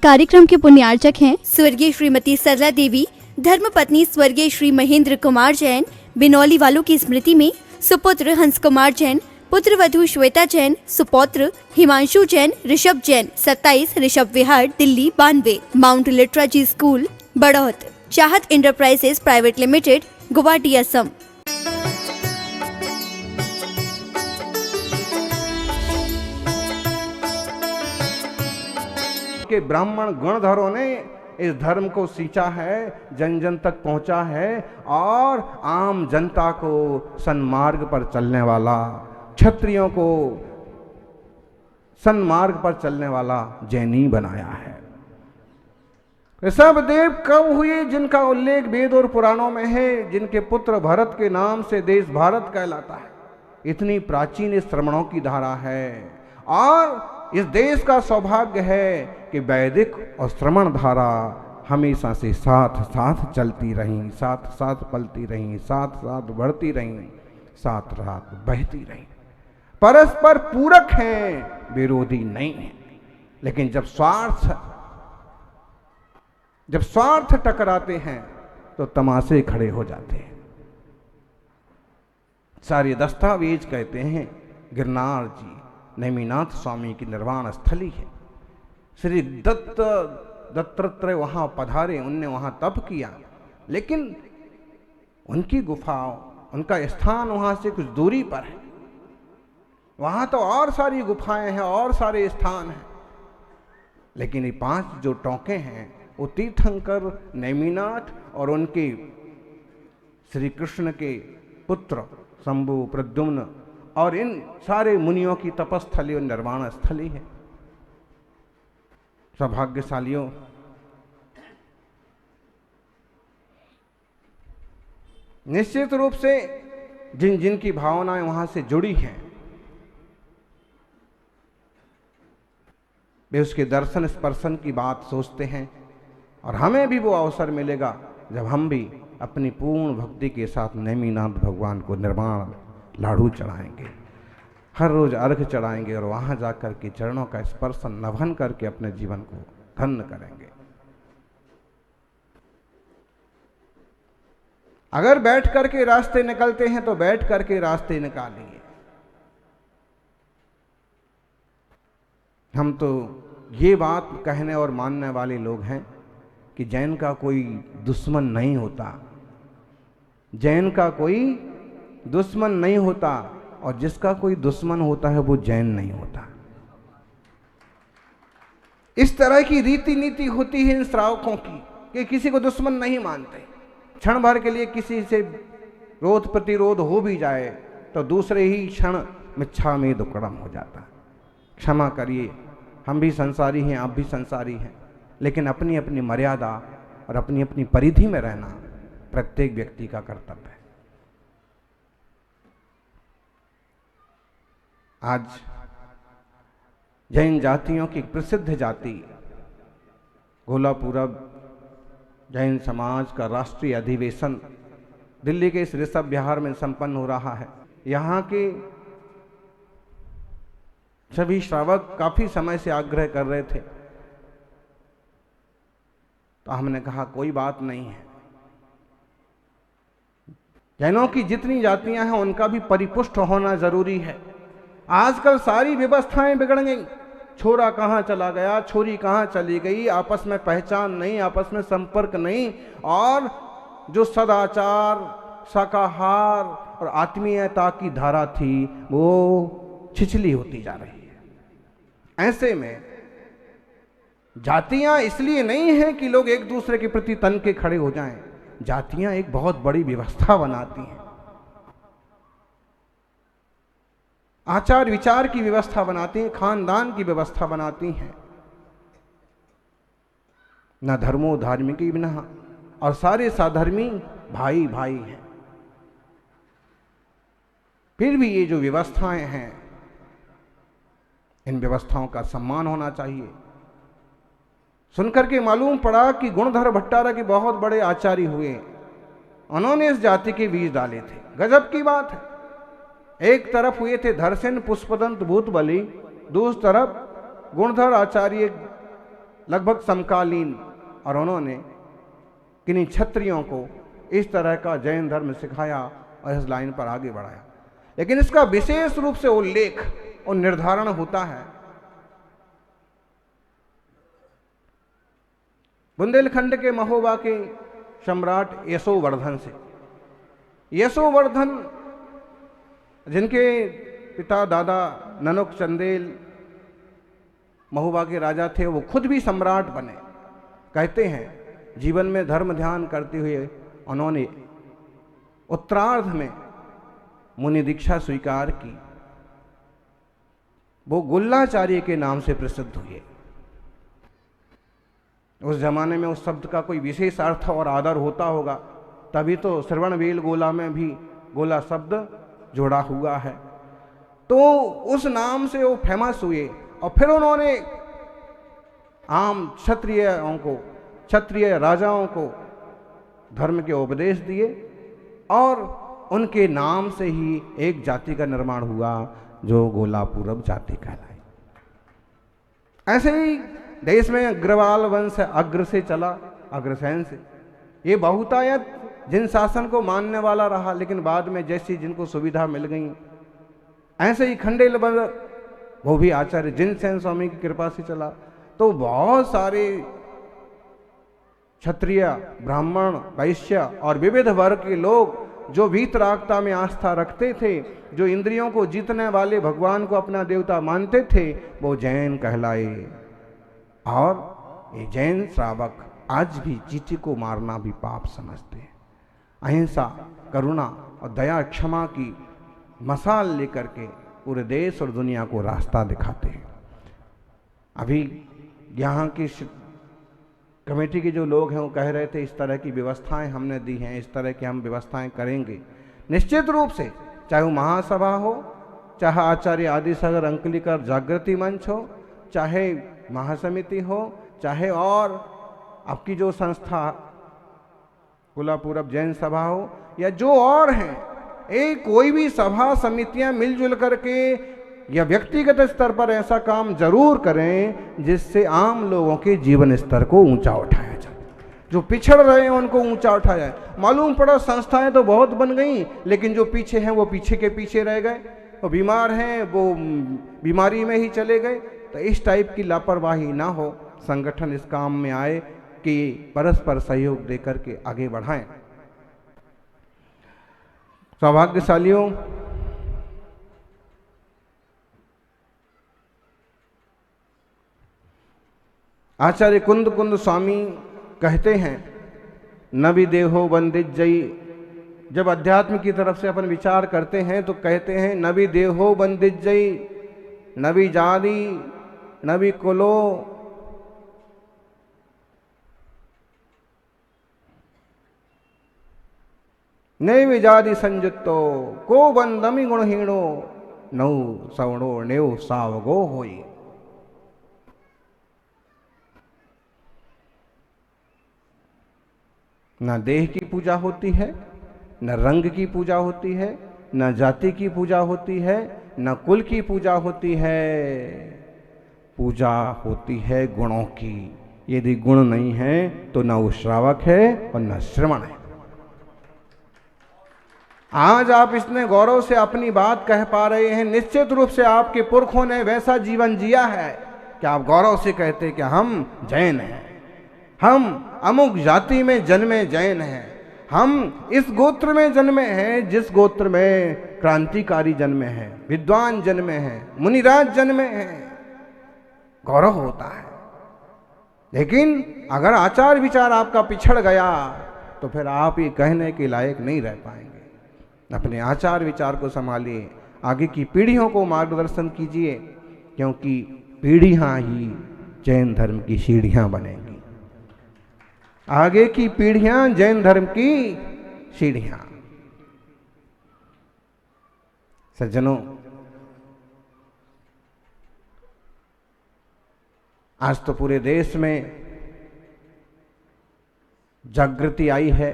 कार्यक्रम के पुण्यार्चक हैं स्वर्गीय श्रीमती सरला देवी, धर्मपत्नी स्वर्गीय श्री महेंद्र कुमार जैन, बिनौली वालों की स्मृति में सुपुत्र हंस कुमार जैन, पुत्र वधू श्वेता जैन, सुपौत्र हिमांशु जैन, ऋषभ जैन, 27 ऋषभ विहार, दिल्ली 92, माउंट लिटराजी स्कूल बड़ौत, चाहत enterprises private limited, Guwahati, Assam. के ब्राह्मण गणधरों ने इस धर्म को सींचा है, जन जन तक पहुंचा है और आम जनता को सन्मार्ग पर चलने वाला, क्षत्रियों को सन्मार्ग पर चलने वाला जैनी बनाया है। ऋषभ देव कब हुए जिनका उल्लेख वेद और पुराणों में है, जिनके पुत्र भरत के नाम से देश भारत कहलाता है। इतनी प्राचीन इस श्रमणों की धारा है और इस देश का सौभाग्य है कि वैदिक और श्रमण धारा हमेशा से साथ साथ चलती रही, साथ साथ पलती रही, साथ साथ बढ़ती रही, साथ साथ बहती रही, परस्पर पूरक हैं, विरोधी नहीं है। लेकिन जब स्वार्थ टकराते हैं तो तमाशे खड़े हो जाते हैं। सारे दस्तावेज कहते हैं गिरनार जी नेमिनाथ स्वामी की निर्वाण स्थली है। श्री दत्तात्रेय वहां पधारे, उनने वहां तप किया, लेकिन उनकी गुफा, उनका स्थान वहां से कुछ दूरी पर है। वहां तो और सारी गुफाएं हैं और सारे स्थान हैं, लेकिन ये 5 जो टोंके हैं वो तीर्थंकर नेमिनाथ और उनके श्री कृष्ण के पुत्र शंभु, प्रद्युम्न और इन सारे मुनियों की तपस्थली और निर्वाण स्थली है। सौभाग्यशालियों, निश्चित रूप से जिन जिन की भावनाएं वहां से जुड़ी हैं वे उसके दर्शन स्पर्शन की बात सोचते हैं और हमें भी वो अवसर मिलेगा जब हम भी अपनी पूर्ण भक्ति के साथ नेमिनाथ भगवान को निर्वाण लाडू चढ़ाएंगे, हर रोज अर्घ चढ़ाएंगे और वहां जाकर के चरणों का स्पर्शन नभन करके अपने जीवन को धन्य करेंगे। अगर बैठ करके रास्ते निकलते हैं तो बैठ करके रास्ते निकालिए। हम तो ये बात कहने और मानने वाले लोग हैं कि जैन का कोई दुश्मन नहीं होता, जैन का कोई दुश्मन नहीं होता, और जिसका कोई दुश्मन होता है वो जैन नहीं होता। इस तरह की रीति नीति होती है इन श्रावकों की कि किसी को दुश्मन नहीं मानते। क्षण भर के लिए किसी से रोध प्रतिरोध हो भी जाए तो दूसरे ही क्षण मिच्छा में दुक्कड़म हो जाता। क्षमा करिए, हम भी संसारी हैं, आप भी संसारी हैं, लेकिन अपनी अपनी मर्यादा और अपनी अपनी परिधि में रहना प्रत्येक व्यक्ति का कर्तव्य है। आज जैन जातियों की प्रसिद्ध जाति गोलापूरब जैन समाज का राष्ट्रीय अधिवेशन दिल्ली के इस ऋषभ विहार में संपन्न हो रहा है। यहाँ के सभी श्रावक काफी समय से आग्रह कर रहे थे, तो हमने कहा कोई बात नहीं है, जैनों की जितनी जातियां हैं उनका भी परिपुष्ट होना जरूरी है। आजकल सारी व्यवस्थाएं बिगड़ गई, छोरा कहाँ चला गया, छोरी कहाँ चली गई, आपस में पहचान नहीं, आपस में संपर्क नहीं, और जो सदाचार, शाकाहार और आत्मीयता की धारा थी वो छिछली होती जा रही है। ऐसे में जातियां इसलिए नहीं हैं कि लोग एक दूसरे के प्रति तन के खड़े हो जाएं, जातियां एक बहुत बड़ी व्यवस्था बनाती हैं, आचार विचार की व्यवस्था बनाती हैं, खानदान की व्यवस्था बनाती हैं। न धर्मो धार्मिकी बिना, और सारे साधर्मी भाई भाई हैं। फिर भी ये जो व्यवस्थाएं हैं, इन व्यवस्थाओं का सम्मान होना चाहिए। सुनकर के मालूम पड़ा कि गुणधर भट्टारा के बहुत बड़े आचार्य हुए, उन्होंने इस जाति के बीज डाले थे। गजब की बात है। एक तरफ हुए थे धरसेन पुष्पदंत भूतबली, दूसरी तरफ गुणधर आचार्य लगभग समकालीन, और उन्होंने किन्हीं क्षत्रियों को इस तरह का जैन धर्म सिखाया और इस लाइन पर आगे बढ़ाया। लेकिन इसका विशेष रूप से उल्लेख और निर्धारण होता है बुंदेलखंड के महोबा के सम्राट यशोवर्धन से। यशोवर्धन, जिनके पिता दादा ननक चंदेल महोबा के राजा थे, वो खुद भी सम्राट बने। कहते हैं जीवन में धर्म ध्यान करते हुए उन्होंने उत्तरार्ध में मुनि दीक्षा स्वीकार की। वो गुल्लाचार्य के नाम से प्रसिद्ध हुए। उस जमाने में उस शब्द का कोई विशेष अर्थ और आदर होता होगा, तभी तो श्रवण बेल गोला में भी गोला शब्द जोड़ा हुआ है। तो उस नाम से वो फेमस हुए और फिर उन्होंने आम क्षत्रिय राजाओं को धर्म के उपदेश दिए और उनके नाम से ही एक जाति का निर्माण हुआ जो गोलापूरब जाति कहलाई। ऐसे ही देश में अग्रवाल वंश अग्र से चला, अग्रसेन से। ये बहुतायत जिन शासन को मानने वाला रहा, लेकिन बाद में जैसी जिनको सुविधा मिल गई, ऐसे ही खंडेल वो भी आचार्य जिनसेन स्वामी की कृपा से चला। तो बहुत सारे क्षत्रिय, ब्राह्मण, वैश्य और विविध वर्ग के लोग जो वीतरागता में आस्था रखते थे, जो इंद्रियों को जीतने वाले भगवान को अपना देवता मानते थे, वो जैन कहलाए। और ये जैन श्रावक आज भी चींटी को मारना भी पाप समझते हैं। अहिंसा, करुणा और दया क्षमा की मसाल लेकर के पूरे देश और दुनिया को रास्ता दिखाते हैं। अभी यहाँ की कमेटी के जो लोग हैं वो कह रहे थे इस तरह की व्यवस्थाएं हमने दी हैं, इस तरह की हम व्यवस्थाएं करेंगे। निश्चित रूप से चाहे वो महासभा हो, चाहे आचार्य आदि सागर अंकलिकर जागृति मंच हो, चाहे महासमिति हो, चाहे और आपकी जो संस्था गोलापूरब जैन सभा हो, या जो और हैं, एक कोई भी सभा समितियां मिलजुल करके या व्यक्तिगत स्तर पर ऐसा काम जरूर करें जिससे आम लोगों के जीवन स्तर को ऊंचा उठाया जाए, जो पिछड़ रहे हैं उनको ऊंचा उठाया जाए। मालूम पड़ा संस्थाएं तो बहुत बन गई, लेकिन जो पीछे हैं वो पीछे के पीछे रह गए, वो बीमार हैं वो बीमारी में ही चले गए। तो इस टाइप की लापरवाही ना हो, संगठन इस काम में आए कि परस्पर सहयोग देकर के आगे बढ़ाएं। सौभाग्यशालियों, आचार्य कुंद स्वामी कहते हैं नवि देहो बंदिजई। जब अध्यात्म की तरफ से अपन विचार करते हैं तो कहते हैं नवि देहो बंदिजई, नवि जाति नवि कुलो, नैव जाति संयुक्तो को बंदमि गुणहीणो, नौ सवणो नेव सावगो होई। न देह की पूजा होती है, न रंग की पूजा होती है, न जाति की पूजा होती है, न कुल की पूजा होती है। पूजा होती है गुणों की। यदि गुण नहीं है तो न वो श्रावक है और न श्रवण है। आज आप इसमें गौरव से अपनी बात कह पा रहे हैं, निश्चित रूप से आपके पुरखों ने वैसा जीवन जिया है कि आप गौरव से कहते कि हम जैन हैं, हम अमुक जाति में जन्मे जैन हैं, हम इस गोत्र में जन्मे हैं जिस गोत्र में क्रांतिकारी जन्मे हैं, विद्वान जन्मे हैं, मुनिराज जन्मे हैं। गौरव होता है। लेकिन अगर आचार विचार आपका पिछड़ गया तो फिर आप ये कहने के लायक नहीं रह पाएंगे। अपने आचार विचार को संभालिए, आगे की पीढ़ियों को मार्गदर्शन कीजिए, क्योंकि पीढ़ियां ही जैन धर्म की सीढ़ियां बनेंगी। आगे की पीढ़ियां जैन धर्म की सीढ़ियां। सज्जनों, आज तो पूरे देश में जागृति आई है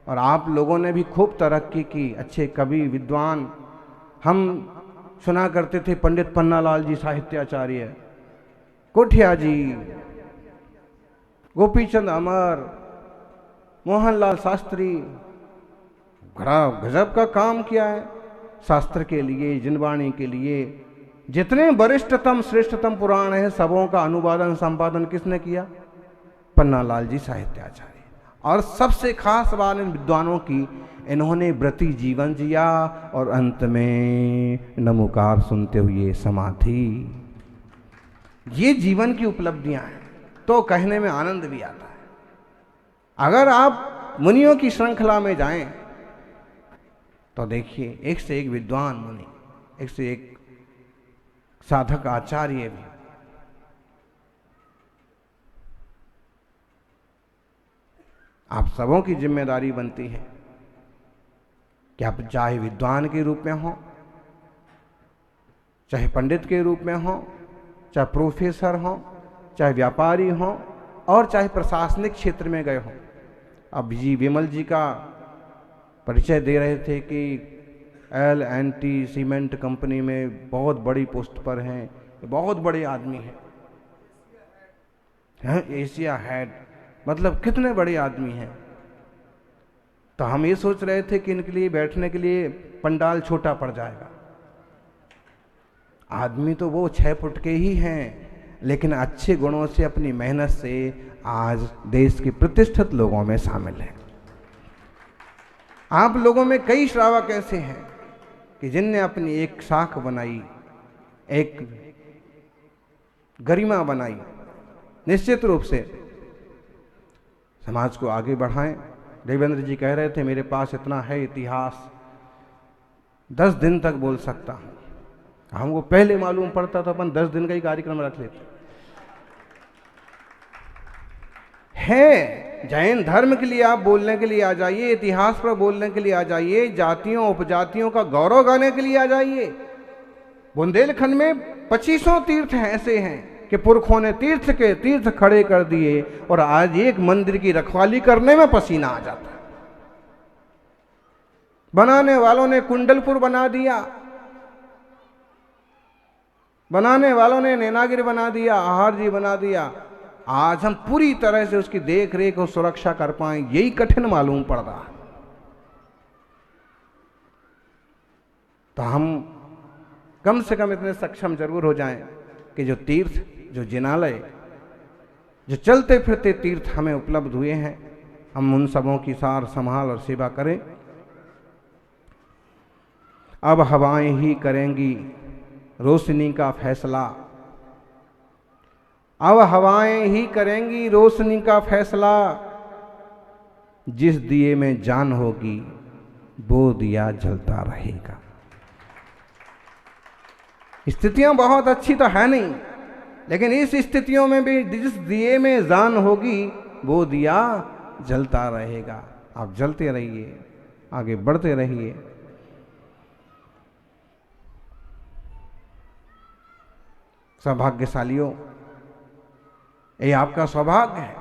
और आप लोगों ने भी खूब तरक्की की। अच्छे कवि, विद्वान, हम सुना करते थे पंडित पन्नालाल जी साहित्याचार्य, कोठिया जी, गोपीचंद अमर, मोहनलाल शास्त्री, बड़ा गजब का काम किया है शास्त्र के लिए, जिनवाणी के लिए। जितने वरिष्ठतम श्रेष्ठतम पुराण है सबों का अनुवादन संपादन किसने किया? पन्नालाल जी साहित्याचार्य। और सबसे खास बात इन विद्वानों की, इन्होंने व्रती जीवन जिया और अंत में नमोकार सुनते हुए समाधि। ये जीवन की उपलब्धियां हैं, तो कहने में आनंद भी आता है। अगर आप मुनियों की श्रृंखला में जाएं तो देखिए एक से एक विद्वान मुनि, एक से एक साधक आचार्य भी। आप सबों की जिम्मेदारी बनती है कि आप चाहे विद्वान के रूप में हो, चाहे पंडित के रूप में हो, चाहे प्रोफेसर हो, चाहे व्यापारी हो, और चाहे प्रशासनिक क्षेत्र में गए हो। अब जी विमल जी का परिचय दे रहे थे कि L&T सीमेंट कंपनी में बहुत बड़ी पोस्ट पर हैं, बहुत बड़े आदमी हैं, एशिया हेड, मतलब कितने बड़े आदमी हैं। तो हम ये सोच रहे थे कि इनके लिए बैठने के लिए पंडाल छोटा पड़ जाएगा। आदमी तो वो 6 फुट के ही हैं, लेकिन अच्छे गुणों से, अपनी मेहनत से आज देश के प्रतिष्ठित लोगों में शामिल हैं। आप लोगों में कई श्रावक ऐसे हैं कि जिनने अपनी एक शाख बनाई, एक गरिमा बनाई। निश्चित रूप से समाज को आगे बढ़ाएं। देवेंद्र जी कह रहे थे मेरे पास इतना है इतिहास, 10 दिन तक बोल सकता हूं। हमको पहले मालूम पड़ता तो अपन 10 दिन का ही कार्यक्रम रख लेते। है जैन धर्म के लिए आप बोलने के लिए आ जाइए, इतिहास पर बोलने के लिए आ जाइए, जातियों उपजातियों का गौरव गाने के लिए आ जाइए। बुंदेलखंड में 2500 तीर्थ ऐसे हैं कि पुरखों ने तीर्थ के तीर्थ खड़े कर दिए, और आज एक मंदिर की रखवाली करने में पसीना आ जाता है। बनाने वालों ने कुंडलपुर बना दिया, बनाने वालों ने नैनागिरी बना दिया, आहार जी बना दिया। आज हम पूरी तरह से उसकी देख रेख और सुरक्षा कर पाएं, यही कठिन मालूम पड़ रहा है। तो हम कम से कम इतने सक्षम जरूर हो जाएं कि जो तीर्थ, जो जिनालय, जो चलते फिरते तीर्थ हमें उपलब्ध हुए हैं, हम उन सबों की सार संभाल और सेवा करें। अब हवाएं ही करेंगी रोशनी का फैसला, अब हवाएं ही करेंगी रोशनी का फैसला। जिस दिए में जान होगी वो दिया जलता रहेगा। स्थितियां बहुत अच्छी तो है नहीं, लेकिन इस स्थितियों में भी जिस दिए में जान होगी वो दिया जलता रहेगा। आप जलते रहिए, आगे बढ़ते रहिए। सौभाग्यशालियों, ये आपका सौभाग्य है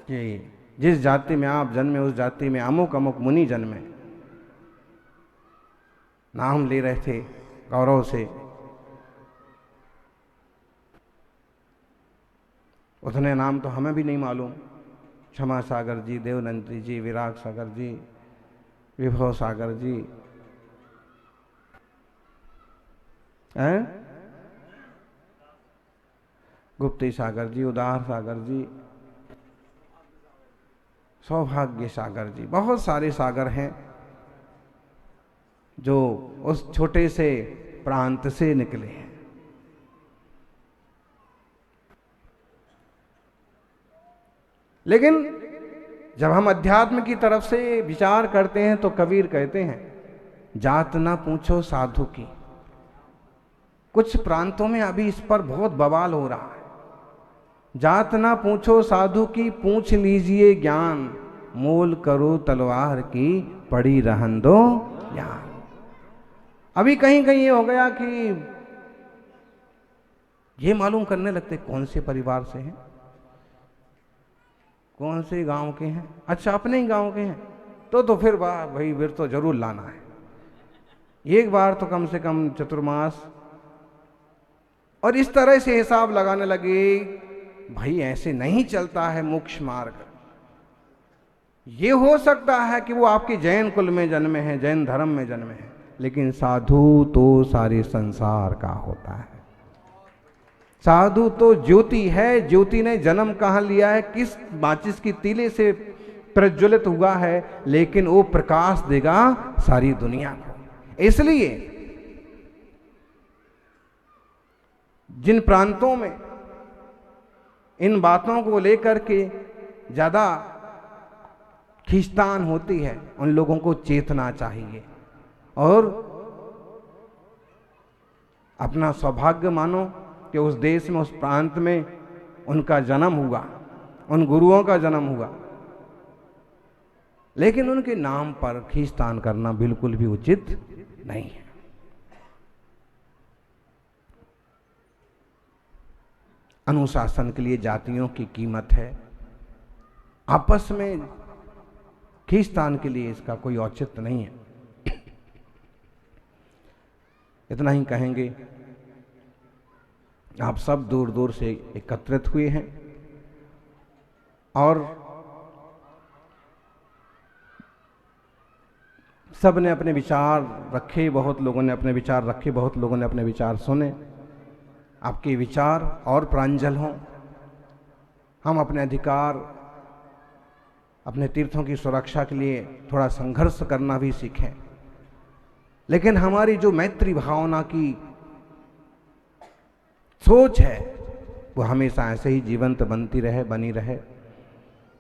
कि जिस जाति में आप जन्मे उस जाति में अमुक अमुक मुनि जन्मे। नाम ले रहे थे गौरव से, उतने नाम तो हमें भी नहीं मालूम। क्षमा सागर जी, देवनंदी जी, विराग सागर जी, विभव सागर जी, हैं गुप्ती सागर जी, उदार सागर जी, सौभाग्य सागर जी, बहुत सारे सागर हैं जो उस छोटे से प्रांत से निकले हैं। लेकिन जब हम अध्यात्म की तरफ से विचार करते हैं तो कबीर कहते हैं, जात ना पूछो साधु की। कुछ प्रांतों में अभी इस पर बहुत बवाल हो रहा है। जात ना पूछो साधु की, पूछ लीजिए ज्ञान, मोल करो तलवार की, पड़ी रहन दो ज्ञान। अभी कहीं कहीं ये हो गया कि ये मालूम करने लगते कौन से परिवार से हैं, कौन से गांव के हैं। अच्छा, अपने ही गांव के हैं तो फिर वाह भाई, फिर तो जरूर लाना है। एक बार तो कम से कम चतुर्मास और इस तरह से हिसाब लगाने लगे, भाई ऐसे नहीं चलता है मोक्ष मार्ग। ये हो सकता है कि वो आपके जैन कुल में जन्मे हैं, जैन धर्म में जन्मे हैं, लेकिन साधु तो सारे संसार का होता है। साधु तो ज्योति है। ज्योति ने जन्म कहाँ लिया है, किस माचिस की तीले से प्रज्वलित हुआ है, लेकिन वो प्रकाश देगा सारी दुनिया को। इसलिए जिन प्रांतों में इन बातों को लेकर के ज्यादा खींचतान होती है, उन लोगों को चेतना चाहिए और अपना सौभाग्य मानो कि उस देश में, उस प्रांत में उनका जन्म हुआ, उन गुरुओं का जन्म हुआ। लेकिन उनके नाम पर खींचतान करना बिल्कुल भी उचित नहीं है। अनुशासन के लिए जातियों की कीमत है, आपस में खींचतान के लिए इसका कोई औचित्य नहीं है। इतना ही कहेंगे, आप सब दूर दूर से एकत्रित हुए हैं और सब ने अपने विचार रखे, बहुत लोगों ने अपने विचार रखे, बहुत लोगों ने अपने विचार सुने। आपके विचार और प्रांजल हों, हम अपने अधिकार, अपने तीर्थों की सुरक्षा के लिए थोड़ा संघर्ष करना भी सीखें। लेकिन हमारी जो मैत्री भावना की सोच है वो हमेशा ऐसे ही जीवंत बनती रहे, बनी रहे।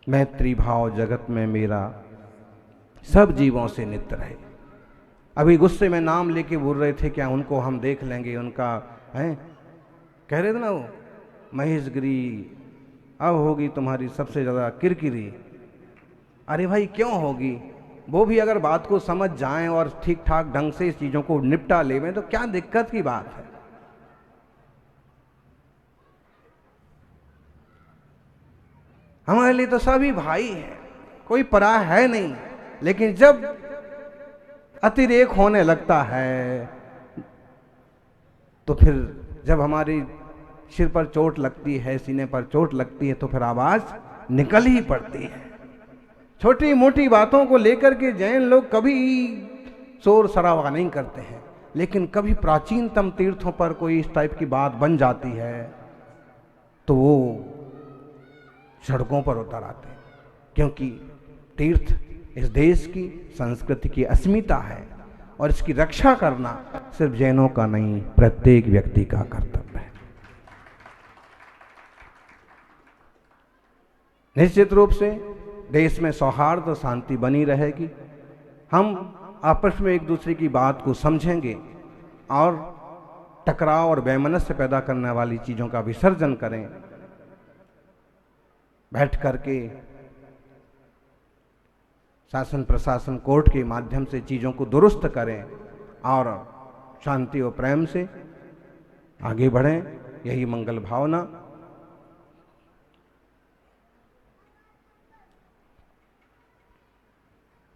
मैत्री भाव जगत में मेरा सब जीवों से नित्य रहे। अभी गुस्से में नाम लेके बोल रहे थे, क्या उनको हम देख लेंगे, उनका है, कह रहे थे ना वो महेश गिरी, अब होगी तुम्हारी सबसे ज़्यादा किरकिरी। अरे भाई क्यों होगी, वो भी अगर बात को समझ जाएं और ठीक ठाक ढंग से इस चीज़ों को निपटा लेवें तो क्या दिक्कत की बात है। हमारे लिए तो सभी भाई हैं, कोई पराया है नहीं। लेकिन जब अतिरेक होने लगता है तो फिर जब हमारी सिर पर चोट लगती है, सीने पर चोट लगती है, तो फिर आवाज निकल ही पड़ती है। छोटी मोटी बातों को लेकर के जैन लोग कभी शोर शराबा नहीं करते हैं, लेकिन कभी प्राचीनतम तीर्थों पर कोई इस टाइप की बात बन जाती है तो वो सड़कों पर उतर आते हैं। क्योंकि तीर्थ इस देश की संस्कृति की अस्मिता है और इसकी रक्षा करना सिर्फ जैनों का नहीं, प्रत्येक व्यक्ति का कर्तव्य है। निश्चित रूप से देश में सौहार्द और शांति बनी रहेगी। हम आपस में एक दूसरे की बात को समझेंगे और टकराव और वैमनस्य पैदा करने वाली चीज़ों का विसर्जन करें। बैठ करके शासन प्रशासन कोर्ट के माध्यम से चीज़ों को दुरुस्त करें और शांति और प्रेम से आगे बढ़ें, यही मंगल भावना।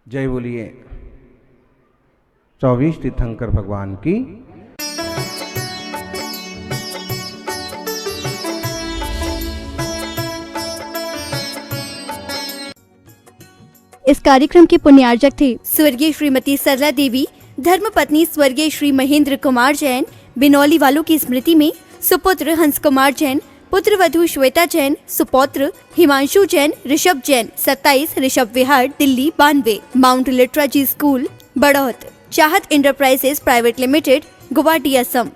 जय बोलिए 24 तीर्थंकर भगवान की। इस कार्यक्रम के पुण्यार्जक थे स्वर्गीय श्रीमती सरला देवी, धर्मपत्नी स्वर्गीय श्री महेंद्र कुमार जैन, बिनौली वालों की स्मृति में सुपुत्र हंस कुमार जैन, पुत्र वधू श्वेता जैन, सुपौत्र हिमांशु जैन, ऋषभ जैन, 27 ऋषभ विहार, Delhi 92, mount Litera Zee school, Baraut, चाहत enterprises private limited, Guwahati, Assam.